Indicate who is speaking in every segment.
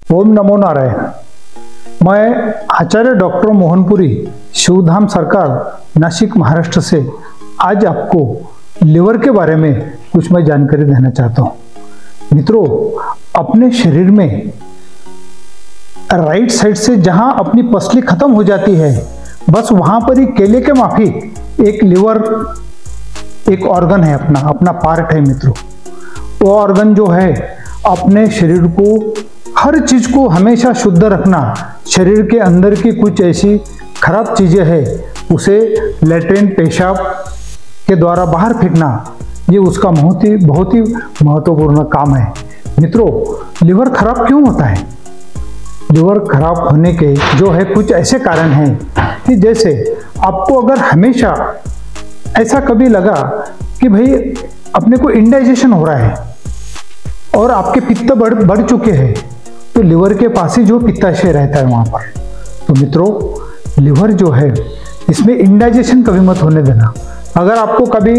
Speaker 1: ओम नमो नारायण। मैं आचार्य डॉक्टर मोहनपुरी, शिवधाम सरकार, नासिक, महाराष्ट्र से आज आपको लिवर के बारे में कुछ मैं जानकारी देना चाहता हूँ। मित्रों, अपने शरीर में राइट साइड से जहां अपनी पसली खत्म हो जाती है, बस वहां पर ही केले के माफिक एक लिवर एक ऑर्गन है, अपना पार्ट है मित्रों। वो ऑर्गन जो है अपने शरीर को, हर चीज को हमेशा शुद्ध रखना, शरीर के अंदर की कुछ ऐसी खराब चीजें हैं उसे लैट्रिन पेशाब के द्वारा बाहर फेंकना, ये उसका बहुत ही महत्वपूर्ण काम है। मित्रों, लिवर खराब क्यों होता है? लिवर खराब होने के जो है कुछ ऐसे कारण हैं कि जैसे आपको अगर हमेशा ऐसा कभी लगा कि भाई अपने को इंडाइजेशन हो रहा है और आपके पित्त बढ़ चुके हैं, तो लिवर के पास ही जो पित्ताशय रहता है वहां पर, तो मित्रों लिवर जो है इसमें इंडाइजेशन कभी मत होने देना। अगर आपको कभी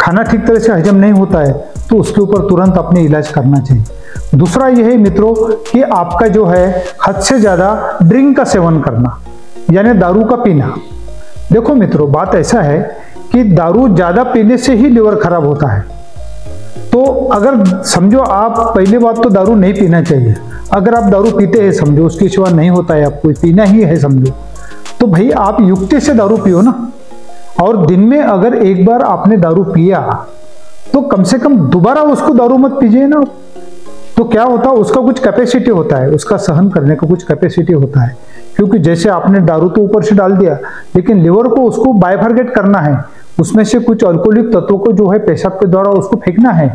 Speaker 1: खाना ठीक तरह से हजम नहीं होता है तो उसके ऊपर तुरंत अपने इलाज करना चाहिए। दूसरा यह है मित्रों कि आपका जो है हद से ज्यादा ड्रिंक का सेवन करना, यानी दारू का पीना। देखो मित्रों, बात ऐसा है कि दारू ज्यादा पीने से ही लिवर खराब होता है। तो अगर समझो आप, पहली बात तो दारू नहीं पीना चाहिए। अगर आप दारू पीते हैं, समझो उसके सिवा नहीं होता है, आपको पीना ही है समझो, तो भाई आप युक्ति से दारू पियो ना। और दिन में अगर एक बार आपने दारू पिया तो कम से कम दोबारा उसको दारू मत पीजिए ना। तो क्या होता है, उसका कुछ कैपेसिटी होता है, उसका सहन करने का कुछ कैपेसिटी होता है। क्योंकि जैसे आपने दारू तो ऊपर से डाल दिया, लेकिन लिवर को उसको बाइफरगेट करना है, उसमें से कुछ अल्कोहलिक तत्वों को जो है पेशाब के द्वारा उसको फेंकना है।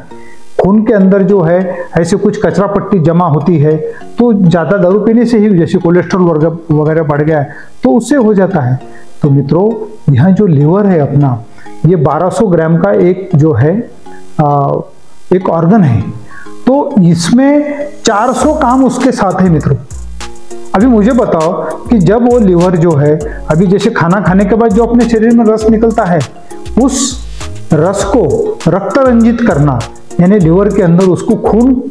Speaker 1: खून के अंदर जो है ऐसे कुछ कचरा पट्टी जमा होती है, तो ज्यादा दारू पीने से ही जैसे कोलेस्ट्रॉल वगैरह बढ़ गया है तो उससे हो जाता है। तो मित्रों, यहाँ जो लिवर है अपना, ये 1200 ग्राम का एक जो है एक ऑर्गन है। तो इसमें 400 काम उसके साथ है मित्रों। अभी मुझे बताओ कि जब वो लिवर जो है, अभी जैसे खाना खाने के बाद जो अपने शरीर में रस निकलता है, उस रस को रक्त रंजित करना, यानी लिवर के अंदर उसको खून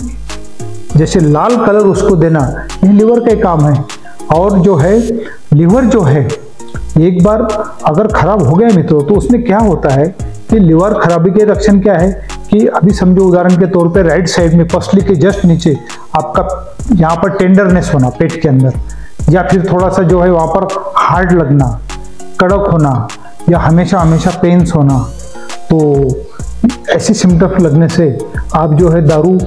Speaker 1: जैसे लाल कलर उसको देना, ये लिवर का काम है। और जो है लिवर जो है एक बार अगर खराब हो गया मित्रों, तो उसमें क्या होता है कि लिवर खराबी के लक्षण क्या है कि अभी समझो उदाहरण के तौर पे राइट साइड में पसली के जस्ट नीचे आपका यहाँ पर टेंडरनेस होना पेट के अंदर, या फिर थोड़ा सा जो है वहाँ पर हार्ड लगना, कड़क होना, या हमेशा पेन्स होना। तो ऐसे सिम्टम्स लगने से आप जो है दारू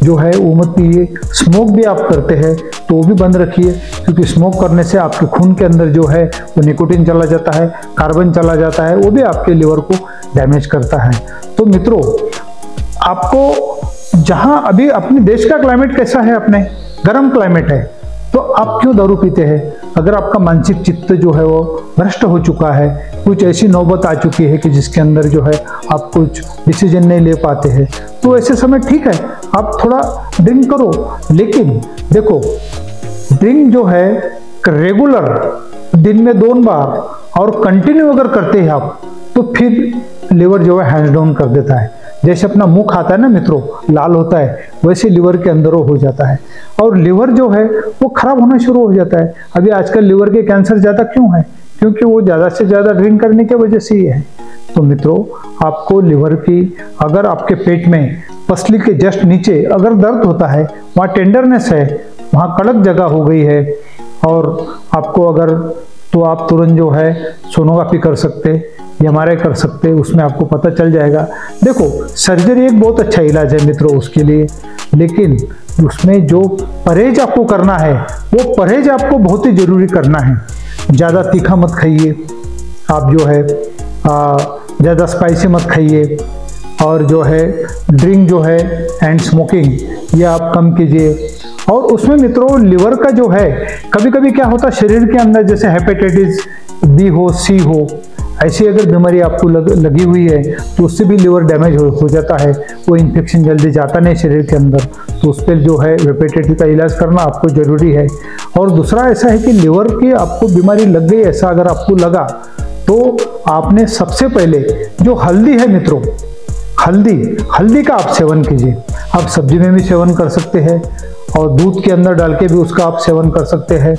Speaker 1: जो है वो मत पिए। स्मोक भी आप करते हैं तो वो भी बंद रखिए, क्योंकि स्मोक करने से आपके खून के अंदर जो है वो निकोटीन चला जाता है, कार्बन चला जाता है, वो भी आपके लिवर को डैमेज करता है। तो मित्रों, आपको जहां अभी अपने देश का क्लाइमेट कैसा है, अपने गर्म क्लाइमेट है, तो आप क्यों दारू पीते हैं? अगर आपका मानसिक चित्त जो है वो भ्रष्ट हो चुका है, कुछ ऐसी नौबत आ चुकी है कि जिसके अंदर जो है आप कुछ डिसीजन नहीं ले पाते हैं, तो ऐसे समय ठीक है आप थोड़ा ड्रिंक करो। लेकिन देखो, ड्रिंक जो है रेगुलर दिन में 2 बार और कंटिन्यू अगर करते हैं आप, तो फिर लिवर जो है हैंड्स डाउन कर देता है। जैसे अपना मुंह खाता है ना मित्रों, लाल होता है, वैसे लिवर के अंदर वो हो जाता है और लिवर जो है वो खराब होना शुरू हो जाता है। अभी आजकल लिवर के कैंसर ज्यादा क्यों है? क्योंकि वो ज्यादा से ज्यादा ड्रिंक करने की वजह से ही है। तो मित्रों, आपको लिवर की, अगर आपके पेट में पसली के जस्ट नीचे अगर दर्द होता है, वहाँ टेंडरनेस है, वहाँ कड़क जगह हो गई है, और आपको अगर, तो आप तुरंत जो है सोनोग्राफी कर सकते, एमआरआई कर सकते, उसमें आपको पता चल जाएगा। देखो, सर्जरी एक बहुत अच्छा इलाज है मित्रों उसके लिए, लेकिन उसमें जो परहेज आपको करना है वो परहेज आपको बहुत ही जरूरी करना है। ज़्यादा तीखा मत खाइए, आप जो है ज़्यादा स्पाइसी मत खाइए, और जो है ड्रिंक जो है एंड स्मोकिंग ये आप कम कीजिए। और उसमें मित्रों लिवर का जो है, कभी कभी क्या होता है शरीर के अंदर, जैसे हेपेटाइटिस बी हो, सी हो, ऐसी अगर बीमारी आपको लगी हुई है तो उससे भी लिवर डैमेज हो जाता है। वो इन्फेक्शन जल्दी जाता नहीं शरीर के अंदर, तो उस पर जो है हेपेटाइटिस का इलाज करना आपको जरूरी है। और दूसरा ऐसा है कि लिवर की आपको बीमारी लग गई, ऐसा अगर आपको लगा, तो आपने सबसे पहले जो हल्दी है मित्रों, हल्दी का आप सेवन कीजिए। आप सब्जी में भी सेवन कर सकते हैं, और दूध के अंदर डाल के भी उसका आप सेवन कर सकते हैं।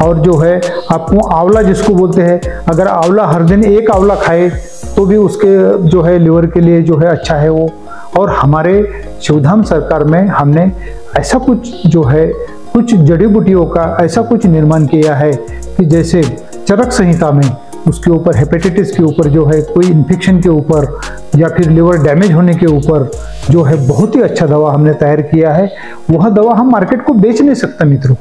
Speaker 1: और जो है आपको आंवला जिसको बोलते हैं, अगर आंवला हर दिन एक आंवला खाए तो भी उसके जो है लिवर के लिए जो है अच्छा है वो। और हमारे शिवधाम सरकार में हमने ऐसा कुछ जो है कुछ जड़ी बूटियों का ऐसा कुछ निर्माण किया है कि जैसे चरक संहिता में उसके ऊपर हेपेटाइटिस के ऊपर जो है कोई इन्फेक्शन के ऊपर या फिर लिवर डैमेज होने के ऊपर जो है बहुत ही अच्छा दवा हमने तैयार किया है। वह दवा हम मार्केट को बेच नहीं सकते मित्रों।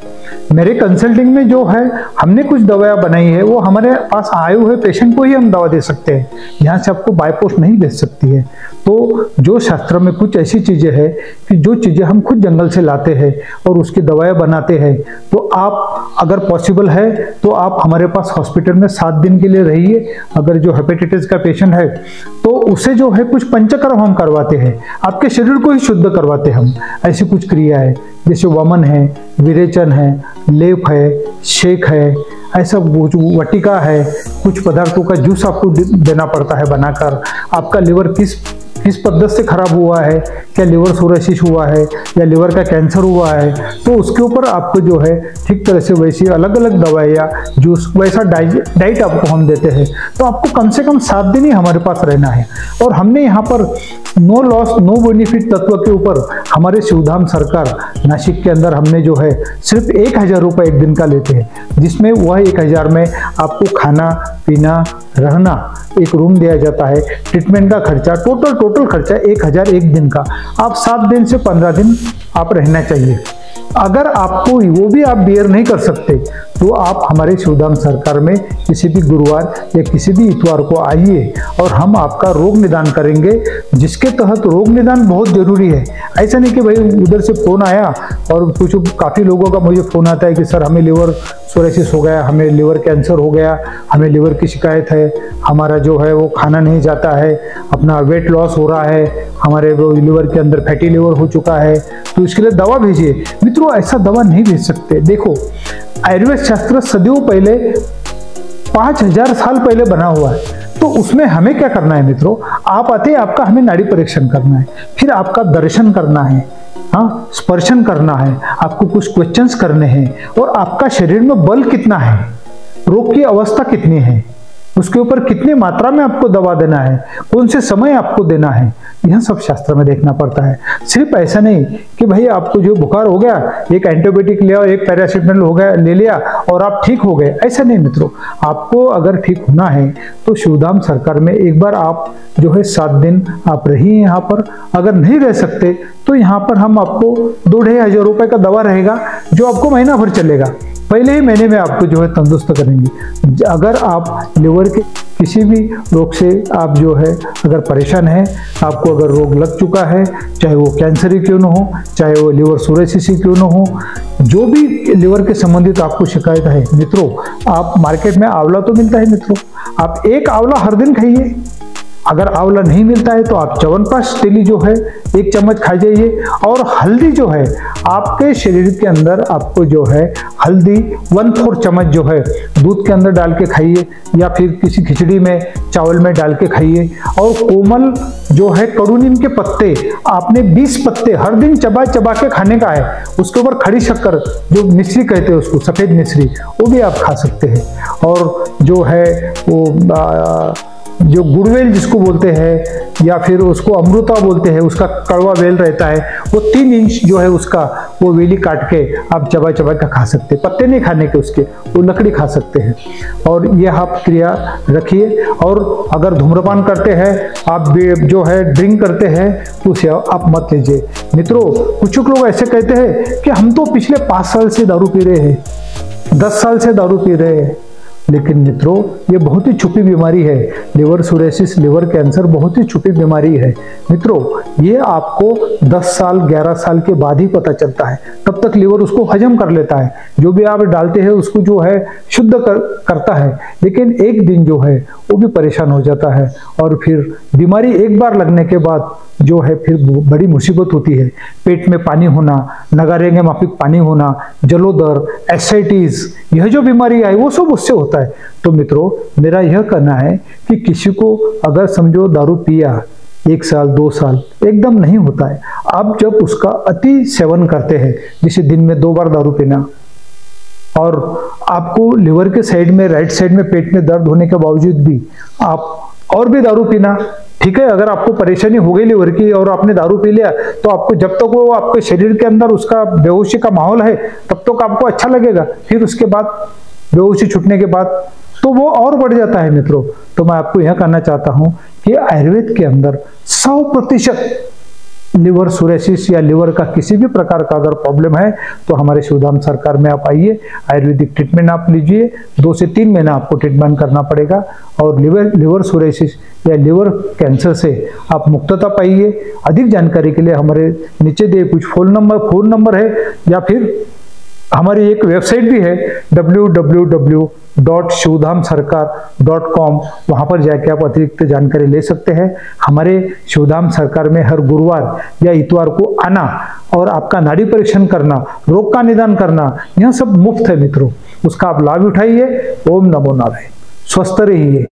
Speaker 1: मेरे कंसल्टिंग में जो है हमने कुछ दवाएं बनाई है वो हमारे पास आए हुए पेशेंट को ही हम दवा दे सकते हैं, यहाँ से आपको बाय पोस्ट नहीं भेज सकती है। तो जो शास्त्र में कुछ ऐसी चीजें हैं कि जो चीजें हम खुद जंगल से लाते हैं और उसकी दवाएं बनाते हैं, तो आप अगर पॉसिबल है तो आप हमारे पास हॉस्पिटल में 7 दिन के लिए रहिए। अगर जो हेपेटाइटिस का पेशेंट है तो उसे जो है कुछ पंचकर्म हम करवाते हैं, आपके शरीर को ही शुद्ध करवाते हैं हम। ऐसी कुछ क्रिया है जैसे वमन है, विरेचन है, लेप है, शेक है, ऐसा वटिका है, कुछ पदार्थों का जूस आपको देना पड़ता है बनाकर। आपका लिवर किस पद्धति से खराब हुआ है, क्या लिवर सोरोसिस हुआ है या लिवर का कैंसर हुआ है, तो उसके ऊपर आपको जो है ठीक तरह से वैसी अलग अलग दवाइयाँ जूस वैसा डाइट आपको हम देते हैं। तो आपको कम से कम 7 दिन ही हमारे पास रहना है। और हमने यहाँ पर नो लॉस नो बेनिफिट तत्व के ऊपर हमारे शिवधाम सरकार नासिक के अंदर हमने जो है सिर्फ 1000 रुपये एक दिन का लेते हैं, जिसमें वह 1000 में आपको खाना पीना रहना एक रूम दिया जाता है। ट्रीटमेंट का खर्चा टोटल खर्चा 1000 एक दिन का। आप 7 दिन से 15 दिन आप रहना चाहिए। अगर आपको वो भी आप बेयर नहीं कर सकते तो आप हमारे शिवधाम सरकार में किसी भी गुरुवार या किसी भी इतवार को आइए और हम आपका रोग निदान करेंगे, जिसके तहत रोग निदान बहुत जरूरी है। ऐसा नहीं कि भाई उधर से फोन आया और कुछ काफ़ी लोगों का मुझे फ़ोन आता है कि सर हमें लिवर सोरोसिस हो गया, हमें लिवर कैंसर हो गया, हमें लिवर की शिकायत है, हमारा जो है वो खाना नहीं जाता है, अपना वेट लॉस हो रहा है, हमारे वो लिवर के अंदर फैटी लिवर हो चुका है, तो इसके लिए दवा भेजिए। मित्रों ऐसा दवा नहीं भेज सकते। देखो आयुर्वेद शास्त्र सदियों पहले 5000 साल पहले बना हुआ है, तो उसमें हमें क्या करना है मित्रों, आप आते हैं आपका हमें नाड़ी परीक्षण करना है, फिर आपका दर्शन करना है, हाँ स्पर्शन करना है, आपको कुछ क्वेश्चंस करने हैं और आपका शरीर में बल कितना है, रोग की अवस्था कितनी है, उसके ऊपर कितनी मात्रा में आपको दवा देना है, कौन से समय आपको देना है, यह सब शास्त्र में देखना पड़ता है। सिर्फ ऐसा नहीं कि भाई आपको जो बुखार हो गया एक एंटीबायोटिक लिया और एक पैरासिटामोल हो गया ले लिया और आप ठीक हो गए, ऐसा नहीं मित्रों। आपको अगर ठीक होना है तो शिवधाम सरकार में एक बार आप जो है 7 दिन आप रहिए यहाँ पर। अगर नहीं रह सकते तो यहाँ पर हम आपको 2-2,500 रुपये का दवा रहेगा जो आपको महीना भर चलेगा। पहले ही महीने में आपको जो है तंदुरुस्त करेंगे। अगर आप लिवर के किसी भी रोग से आप जो है अगर परेशान हैं, आपको अगर रोग लग चुका है, चाहे वो कैंसर ही क्यों न हो, चाहे वो लिवर सोरोसिस ही क्यों न हो, जो भी लिवर के संबंधित आपको शिकायत है मित्रों, आप मार्केट में आंवला तो मिलता है मित्रों, आप एक आंवला हर दिन खाइए। अगर आंवला नहीं मिलता है तो आप च्यवनप्राश डेली जो है 1 चम्मच खा जाइए। और हल्दी जो है आपके शरीर के अंदर आपको जो है हल्दी 1/4 चम्मच जो है दूध के अंदर डाल के खाइए या फिर किसी खिचड़ी में चावल में डाल के खाइए। और कोमल जो है कड़ू नीम के पत्ते आपने 20 पत्ते हर दिन चबा चबा के खाने का है। उसके ऊपर खड़ी शक्कर जो मिश्री कहते हैं उसको सफ़ेद मिश्री, वो भी आप खा सकते हैं। और जो है वो जो गुड़वेल जिसको बोलते हैं या फिर उसको अमृता बोलते हैं, उसका कड़वा वेल रहता है, वो 3 इंच जो है उसका वो वेली काट के आप चबा चबा के खा सकते हैं। पत्ते नहीं खाने के उसके, वो लकड़ी खा सकते हैं। और ये आप क्रिया रखिए। और अगर धूम्रपान करते हैं आप जो है ड्रिंक करते हैं तो उसे आप मत लीजिए। मित्रों कुछ लोग ऐसे कहते हैं कि हम तो पिछले 5 साल से दारू पी रहे हैं, 10 साल से दारू पी रहे हैं, लेकिन मित्रों ये बहुत ही छुपी बीमारी है। लिवर सोरोसिस, लिवर कैंसर बहुत ही छुपी बीमारी है मित्रों। ये आपको 10 साल 11 साल के बाद ही पता चलता है। तब तक लिवर उसको हजम कर लेता है, जो भी आप डालते हैं उसको जो है शुद्ध करता है, लेकिन एक दिन जो है वो भी परेशान हो जाता है। और फिर बीमारी एक बार लगने के बाद जो है फिर बड़ी मुसीबत होती है। पेट में पानी होना, नगारे में माफिक पानी होना, जलोदर, एसाइटिस, यह जो बीमारी है वो सब उससे होता है। तो मित्रों मेरा यह कहना है कि किसी को अगर समझो दारू पिया 1 साल 2 साल एकदम नहीं होता है। आप जब उसका अति सेवन करते हैं, जैसे दिन में 2 बार दारू पीना, और आपको लिवर के साइड में, राइट साइड में पेट में दर्द होने के बावजूद भी आप और भी दारू पीना, ठीक है, अगर आपको परेशानी हो गई लिवर की और आपने दारू पी लिया, तो आपको जब तक वो आपके शरीर के अंदर उसका बेहोशी का माहौल है तब तक आपको अच्छा लगेगा, फिर उसके बाद बेहोशी छूटने के बाद तो वो और बढ़ जाता है मित्रों। तो मैं आपको यह कहना चाहता हूं कि आयुर्वेद के अंदर 100% लिवर सोरेसिस या लिवर का किसी भी प्रकार का अगर प्रॉब्लम है तो हमारे शिवधाम सरकार में आप आइए, आयुर्वेदिक ट्रीटमेंट आप लीजिए। 2 से 3 महीना आपको ट्रीटमेंट करना पड़ेगा और लिवर सोरेसिस या लिवर कैंसर से आप मुक्तता पाइए। अधिक जानकारी के लिए हमारे नीचे दिए कुछ फोन नंबर है, या फिर हमारी एक वेबसाइट भी है www.shivdhamsarkar.com, वहां पर जाके आप अतिरिक्त जानकारी ले सकते हैं। हमारे शिवधाम सरकार में हर गुरुवार या इतवार को आना और आपका नाड़ी परीक्षण करना, रोग का निदान करना, यह सब मुफ्त है मित्रों, उसका आप लाभ उठाइए। ओम नमो नारायण। स्वस्थ रहिए।